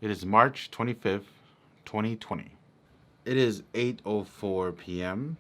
It is March 25th, 2020. It is 8:04 p.m.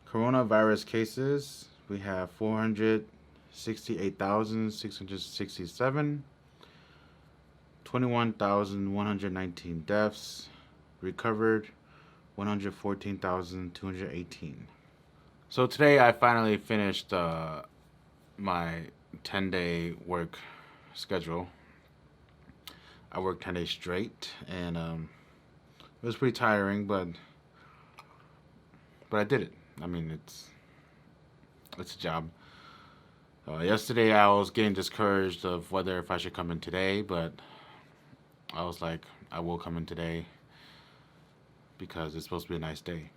Coronavirus cases, we have 468,667, 21,119 deaths, recovered 114,218. So today I finally finished my 10-day work schedule. I worked 10 days straight, and it was pretty tiring, but I did it. I mean, it's a job. Yesterday I was getting discouraged of whether if I should come in today, but I was like, I will come in today because it's supposed to be a nice day.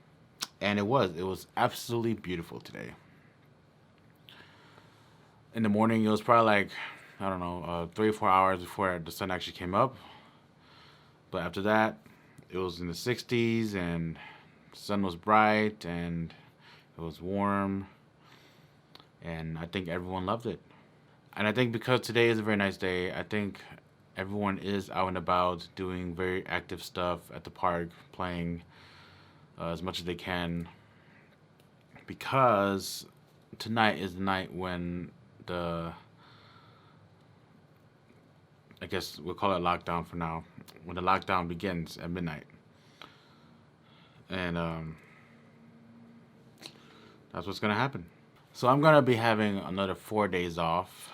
And it was. It was absolutely beautiful today. In the morning, it was probably like, I don't know, 3 or 4 hours before the sun actually came up. But after that, it was in the 60s, and the sun was bright, and it was warm. And I think everyone loved it. And I think because today is a very nice day, I think everyone is out and about doing very active stuff at the park, playing as much as they can. Because tonight is the night when I guess we'll call it lockdown for now, when the lockdown begins at midnight. And that's what's going to happen. So I'm going to be having another 4 days off,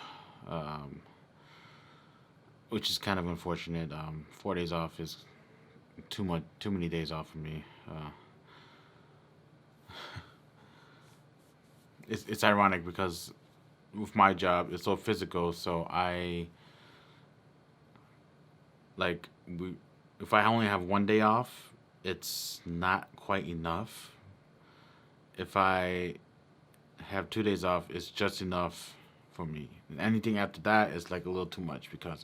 which is kind of unfortunate. 4 days off is too many days off for me. It's ironic because with my job, it's so physical, so if I only have 1 day off, it's not quite enough. If I have 2 days off, it's just enough for me. And anything after that is like a little too much because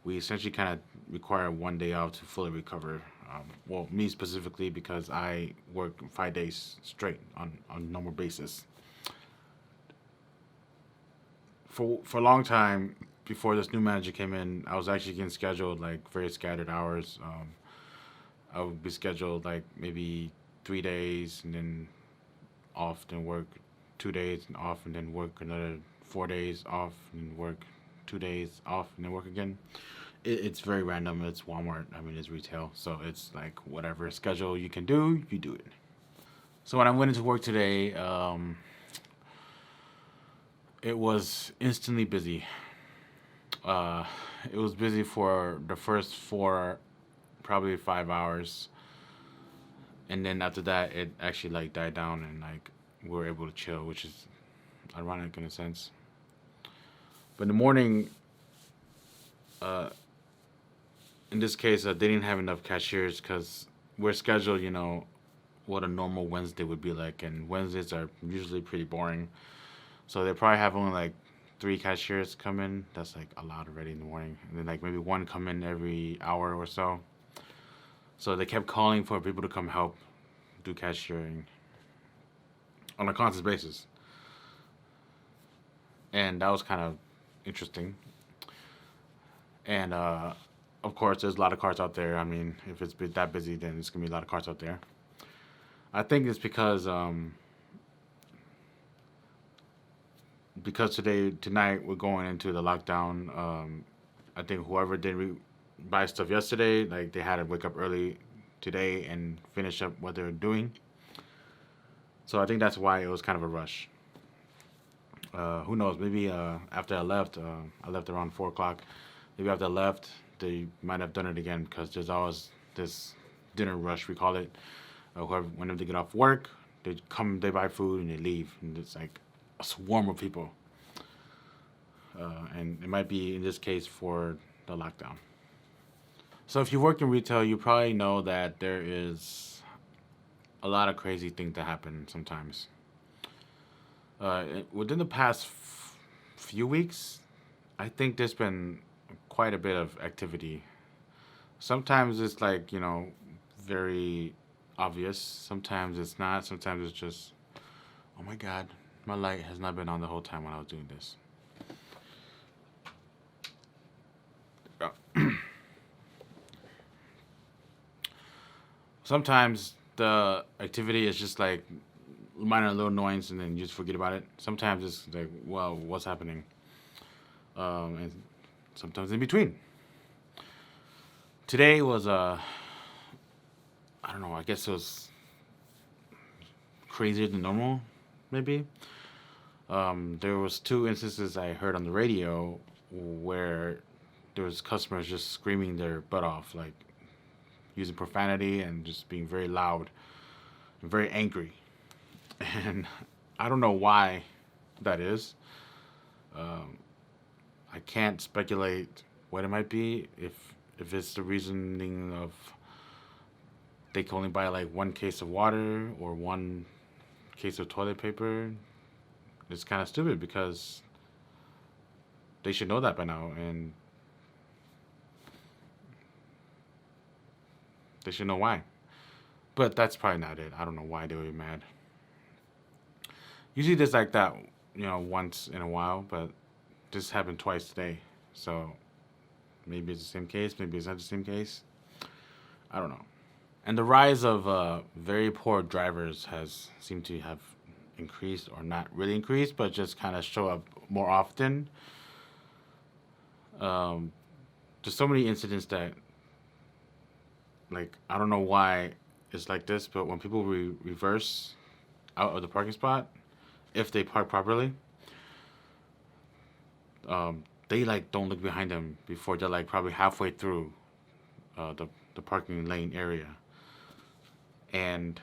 we essentially kind of require 1 day off to fully recover. Well, me specifically because I work 5 days straight on a normal basis. For a long time before this new manager came in, I was actually getting scheduled like very scattered hours. I would be scheduled like maybe 3 days and then off, then work 2 days and off, and then work another 4 days off, and work 2 days off, and then work again. It's very random. It's Walmart. I mean, it's retail, so it's like whatever schedule you can do, you do it. So when I went into work today, it was instantly busy. It was busy for the first 4, probably 5 hours, and then after that, it actually like died down, and like we were able to chill, which is ironic in a sense. But in the morning, in this case, they didn't have enough cashiers because we're scheduled, what a normal Wednesday would be like, and Wednesdays are usually pretty boring. So they probably have only like 3 cashiers come in. That's like a lot already in the morning. And then like maybe 1 come in every hour or so. So they kept calling for people to come help do cashiering on a constant basis. And that was kind of interesting. And of course, there's a lot of cars out there. I mean, if it's that busy, then it's going to be a lot of cars out there. I think it's because tonight we're going into the lockdown. I think whoever didn't buy stuff yesterday, like they had to wake up early today and finish up what they're doing. So I think that's why it was kind of a rush. Who knows? Maybe after I left around 4 o'clock. Maybe after I left, they might have done it again because there's always this dinner rush, we call it. Whenever they get off work, they come, they buy food, and they leave. And it's like a swarm of people. And it might be, in this case, for the lockdown. So if you work in retail, you probably know that there is a lot of crazy things that happen sometimes. Within the past few weeks, I think there's been quite a bit of activity. Sometimes it's like, very obvious. Sometimes it's not. Sometimes it's just, oh my God, my light has not been on the whole time when I was doing this. Sometimes the activity is just like minor little annoyance, and then you just forget about it. Sometimes it's like, well, what's happening? And sometimes in between. Today was I don't know. I guess it was crazier than normal, maybe. There was two instances I heard on the radio where there was customers just screaming their butt off, like using profanity and just being very loud and very angry. And I don't know why that is. Um, I can't speculate what it might be. If it's the reasoning of they can only buy like one case of water or one case of toilet paper, it's kind of stupid because they should know that by now, and they should know why. But that's probably not it. I don't know why they would be mad. Usually there's like that, once in a while, but this happened twice today. So maybe it's the same case, maybe it's not the same case. I don't know. And the rise of very poor drivers has seemed to have increased, or not really increased, but just kind of show up more often. Um, there's so many incidents that, like, I don't know why it's like this, but when people reverse out of the parking spot, if they park properly, they like don't look behind them before they're like probably halfway through the parking lane area, and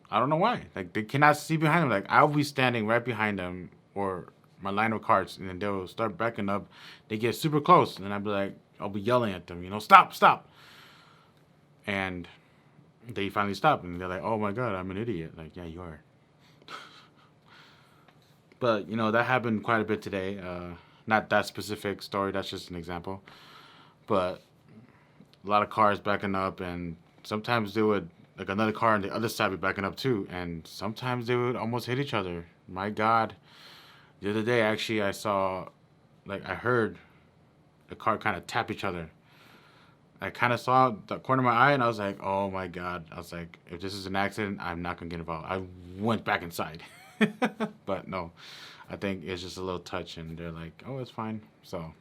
I don't know why. Like they cannot see behind them. Like I'll be standing right behind them or my line of carts, and then they'll start backing up. They get super close, and I'll be like, I'll be yelling at them, stop, stop, and they finally stop, and they're like, oh my god, I'm an idiot. Like, yeah, you are. But that happened quite a bit today. Not that specific story. That's just an example. But a lot of cars backing up, and sometimes they would like another car on the other side be backing up too, and sometimes they would almost hit each other. My God, the other day actually I heard the car kind of tap each other. I kind of saw the corner of my eye, and I was like, oh my God. I was like, if this is an accident, I'm not gonna get involved. I went back inside. But no, I think it's just a little touch, and they're like, oh, it's fine. So,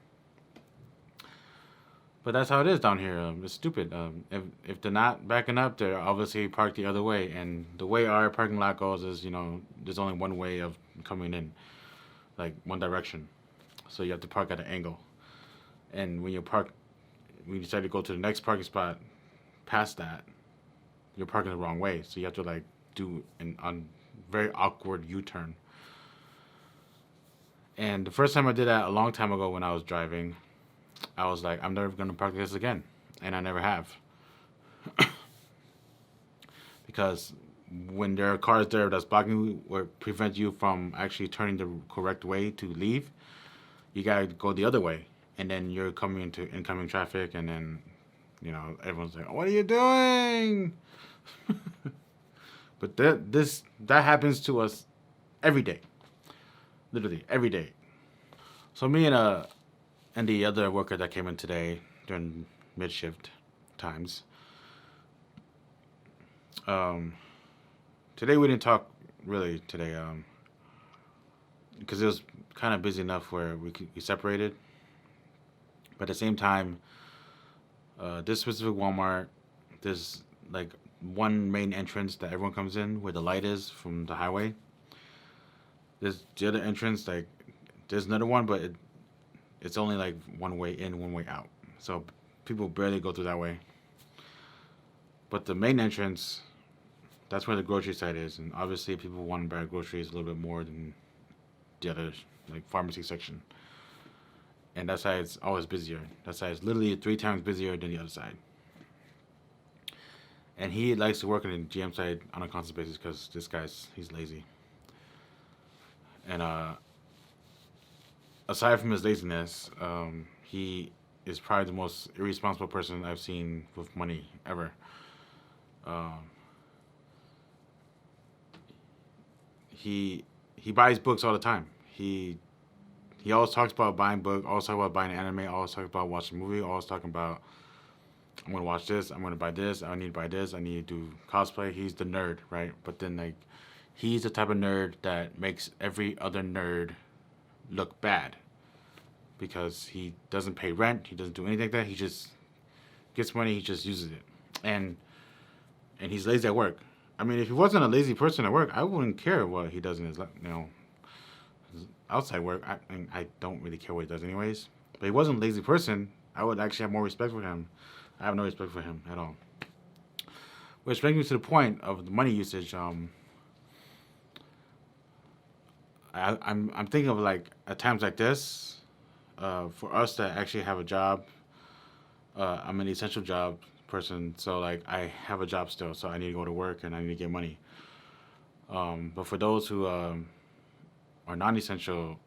but that's how it is down here. It's stupid. If they're not backing up, they're obviously parked the other way. And the way our parking lot goes is, there's only one way of coming in, like one direction. So you have to park at an angle. And when you decide to go to the next parking spot past that, you're parking the wrong way. So you have to like do an very awkward U-turn. And the first time I did that a long time ago when I was driving, I was like, I'm never going to park this again. And I never have. Because when there are cars there that's blocking you or prevent you from actually turning the correct way to leave, you got to go the other way. And then you're coming into incoming traffic, and then, everyone's like, what are you doing? But that happens to us every day. Literally every day. So me and the other worker that came in today during mid shift times. Today we didn't talk really today, because it was kind of busy enough where we separated. But at the same time, this specific Walmart, there's like one main entrance that everyone comes in where the light is from the highway. There's the other entrance, like there's another one, but it's only like one way in, one way out. So people barely go through that way. But the main entrance, that's where the grocery side is, and obviously people want to buy groceries a little bit more than the other like pharmacy section. And that side is always busier. That side is literally 3 times busier than the other side. And he likes to work on the GM side on a constant basis because he's lazy. And aside from his laziness, he is probably the most irresponsible person I've seen with money ever. He buys books all the time. He always talks about buying book, always talks about buying anime, always talks about watching a movie, always talking about I'm gonna watch this. I'm gonna buy this. I need to buy this. I need to do cosplay. He's the nerd, right? But then like, he's the type of nerd that makes every other nerd look bad because he doesn't pay rent. He doesn't do anything like that. He just gets money. He just uses it, and he's lazy at work. I mean, if he wasn't a lazy person at work, I wouldn't care what he does in his his outside work. I don't really care what he does anyways. But he wasn't a lazy person. I would actually have more respect for him. I have no respect for him at all. Which brings me to the point of the money usage. I'm thinking of like at times like this, for us to actually have a job. I'm an essential job person, so like I have a job still, so I need to go to work and I need to get money. But for those who are non-essential,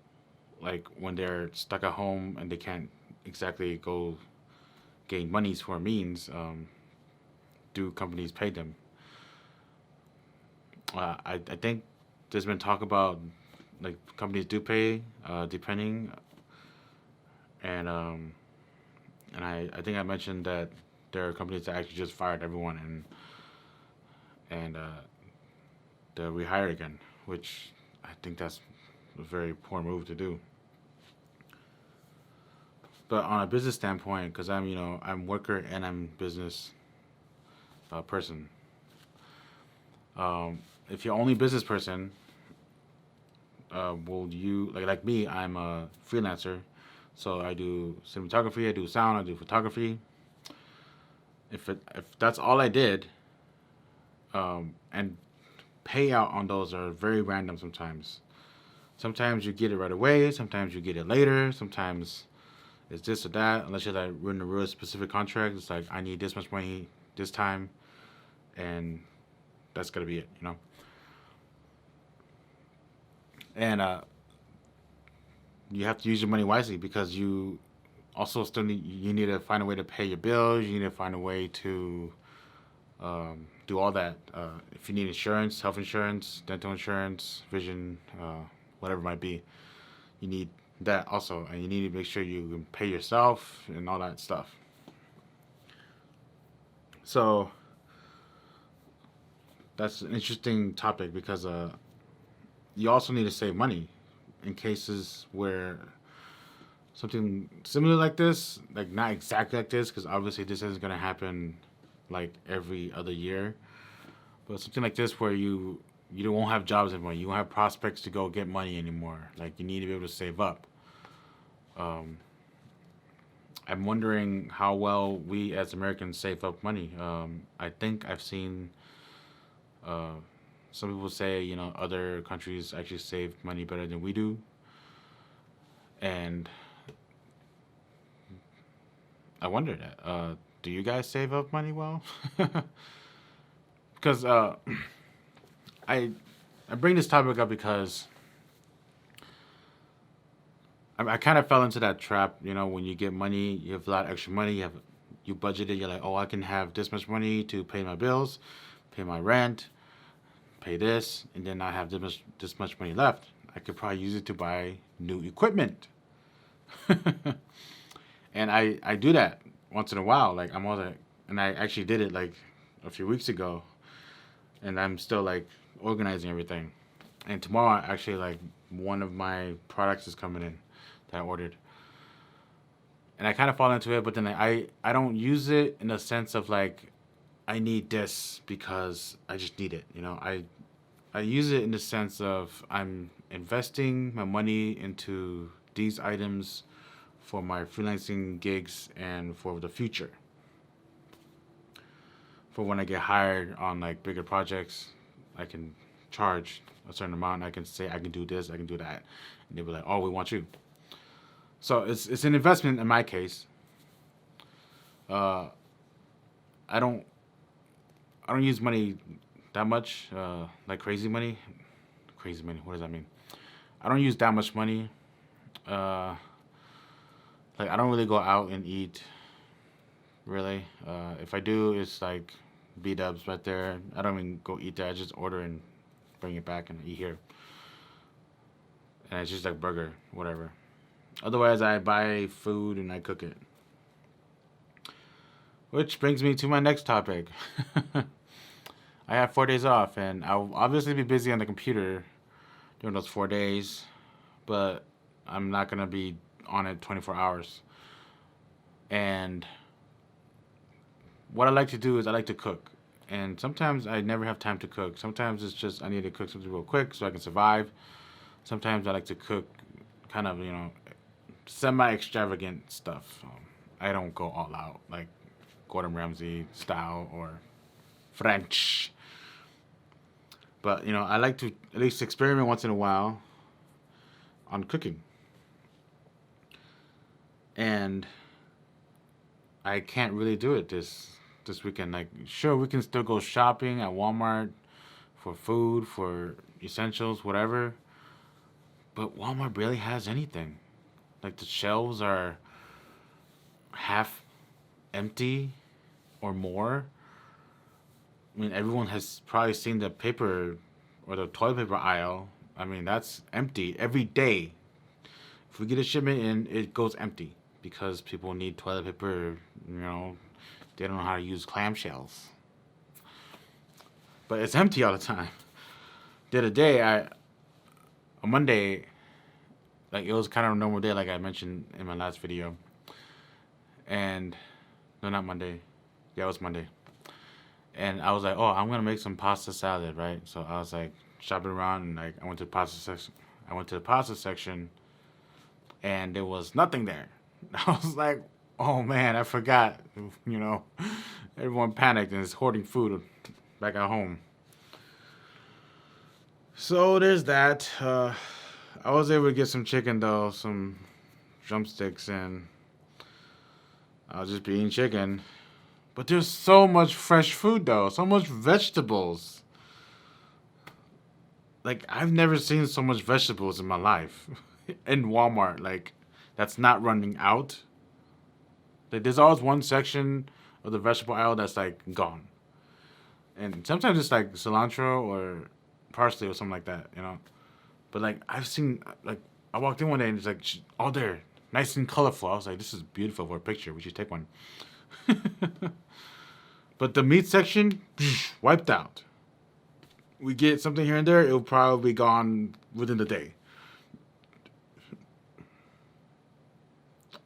like when they're stuck at home and they can't exactly go gain monies for means, do companies pay them? I think there's been talk about like companies do pay, depending, and I think I mentioned that there are companies that actually just fired everyone and they'll rehire again, which I think that's a very poor move to do. But on a business standpoint, because I'm worker and I'm business person. If you're only business person, will you like me? I'm a freelancer, so I do cinematography, I do sound, I do photography. If that's all I did, and payout on those are very random sometimes. Sometimes you get it right away. Sometimes you get it later. Sometimes it's this or that. Unless you're like in a real specific contract, it's like I need this much money this time, and that's gonna be it. And you have to use your money wisely because you also still need to find a way to pay your bills. You need to find a way to do all that. If you need insurance, health insurance, dental insurance, vision, whatever it might be, you need that also, and you need to make sure you can pay yourself and all that stuff. So that's an interesting topic because you also need to save money in cases where something similar like this, like not exactly like this, because obviously this isn't going to happen like every other year, but something like this where you won't have jobs anymore, you won't have prospects to go get money anymore. Like you need to be able to save up. Um, I'm wondering how well we as Americans save up money. I think I've seen uh, some people say other countries actually save money better than we do, and I wonder that. Do you guys save up money well? Because I I bring this topic up because I kind of fell into that trap. When you get money, you have a lot of extra money. You budgeted. You're like, oh, I can have this much money to pay my bills, pay my rent, pay this, and then I have this much money left. I could probably use it to buy new equipment. And I do that once in a while. Like I'm all like, and I actually did it like a few weeks ago, and I'm still like organizing everything. And tomorrow, actually, like one of my products is coming in that I ordered, and I kind of fall into it. But then I don't use it in the sense of like I need this because I just need it. I use it in the sense of I'm investing my money into these items for my freelancing gigs and for the future. For when I get hired on like bigger projects, I can charge a certain amount. I can say I can do this, I can do that, and they'll be like, "Oh, we want you." So it's an investment in my case. Uh, I don't I don't use money that much, like crazy money. Crazy money. What does that mean? I don't use that much money. Uh, like I don't really go out and eat. Really, if I do, it's like B Dubs right there. I don't even go eat there. I just order and bring it back and eat here, and it's just like burger, whatever. Otherwise, I buy food and I cook it. Which brings me to my next topic. I have 4 days off, and I'll obviously be busy on the computer during those 4 days, but I'm not gonna be on it 24 hours. And what I like to do is I like to cook. And sometimes I never have time to cook. Sometimes it's just I need to cook something real quick so I can survive. Sometimes I like to cook kind of, semi extravagant stuff. I don't go all out like Gordon Ramsay style or French. But, I like to at least experiment once in a while on cooking. And I can't really do it this weekend. Like, sure, we can still go shopping at Walmart for food, for essentials, whatever. But Walmart barely has anything. Like, the shelves are half empty or more. I mean, everyone has probably seen the paper or the toilet paper aisle. I mean, that's empty every day. If we get a shipment in, it goes empty because people need toilet paper. They don't know how to use clamshells. But it's empty all the time. The other day, on Monday, like it was kind of a normal day, like I mentioned in my last video. And no, not Monday. Yeah, it was Monday. And I was like, oh, I'm gonna make some pasta salad, right? So I was like shopping around, and like I went to the pasta section. And there was nothing there. I was like, oh man, I forgot. Everyone panicked and is hoarding food back at home. So there's that. I was able to get some chicken though, some drumsticks, and I'll just be eating chicken. But there's so much fresh food though, so much vegetables. Like I've never seen so much vegetables in my life in Walmart. Like that's not running out. Like there's always one section of the vegetable aisle that's like gone, and sometimes it's like cilantro or parsley or something like that. But like I've seen, like I walked in one day and it's like all there, nice and colorful. I was like, this is beautiful for a picture. We should take one. But the meat section, wiped out. We get something here and there, it'll probably be gone within the day.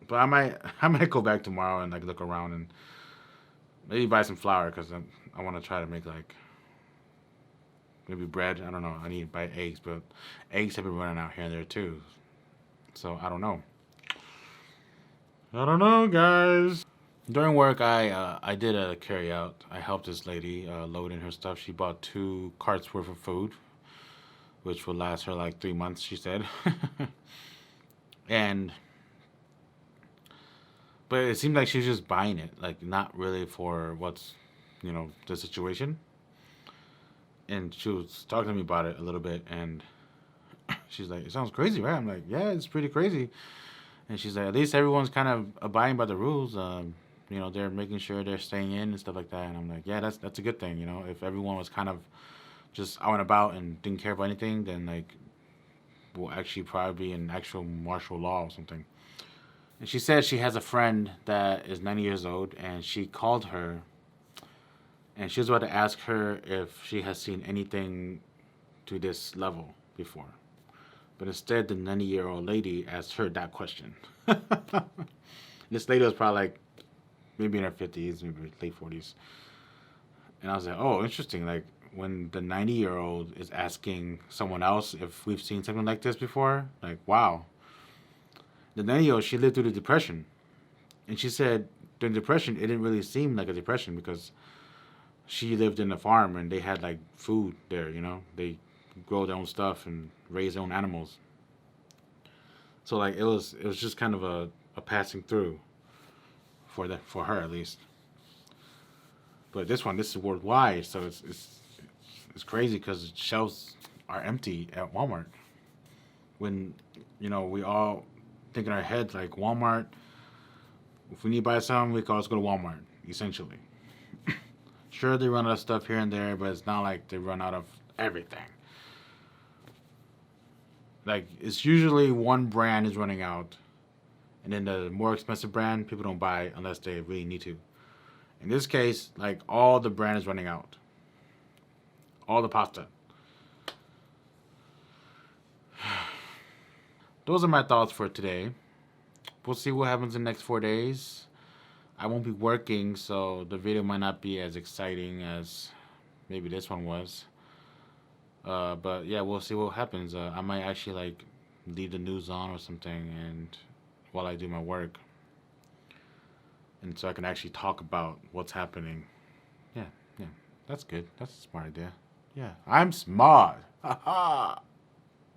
But I might go back tomorrow and like look around and maybe buy some flour because I want to try to make like maybe bread. I don't know. I need to buy eggs, but eggs have been running out here and there too. So I don't know. I don't know, guys. During work, I did a carry out. I helped this lady load in her stuff. She bought 2 carts worth of food, which will last her like 3 months, she said. and But it seemed like she was just buying it, like not really for what's the situation. And she was talking to me about it a little bit, and she's like, "It sounds crazy, right?" I'm like, "Yeah, it's pretty crazy." And she's like, "At least everyone's kind of abiding by the rules. They're making sure they're staying in and stuff like that." And I'm like, "Yeah, that's a good thing. If everyone was kind of just out and about and didn't care about anything, then like we'll actually probably be in actual martial law or something." And she said she has a friend that is 90 years old, and she called her, and she was about to ask her if she has seen anything to this level before. But instead, the 90-year-old lady asked her that question. This lady was probably like maybe in her 50s, maybe late 40s. And I was like, oh, interesting. Like when the 90-year-old is asking someone else if we've seen something like this before, like, wow. The 90-year-old, she lived through the Depression. And she said during the Depression, it didn't really seem like a depression because she lived in a farm and they had like food there, They grow their own stuff and raise their own animals. So like it was just kind of a passing through for her at least. But this is worldwide, so it's crazy because shelves are empty at Walmart. When we all think in our heads like Walmart. If we need to buy something, we can always go to Walmart. Essentially, sure they run out of stuff here and there, but it's not like they run out of everything. Like it's usually one brand is running out, and then the more expensive brand people don't buy unless they really need to. In this case, like all the brand is running out. All the pasta. Those are my thoughts for today. We'll see what happens in the next 4 days. I won't be working, so the video might not be as exciting as maybe this one was. But yeah, we'll see what happens. I might actually like leave the news on or something, and while I do my work, and so I can actually talk about what's happening. Yeah, yeah, that's good. That's a smart idea. Yeah, I'm smart. Ha ha.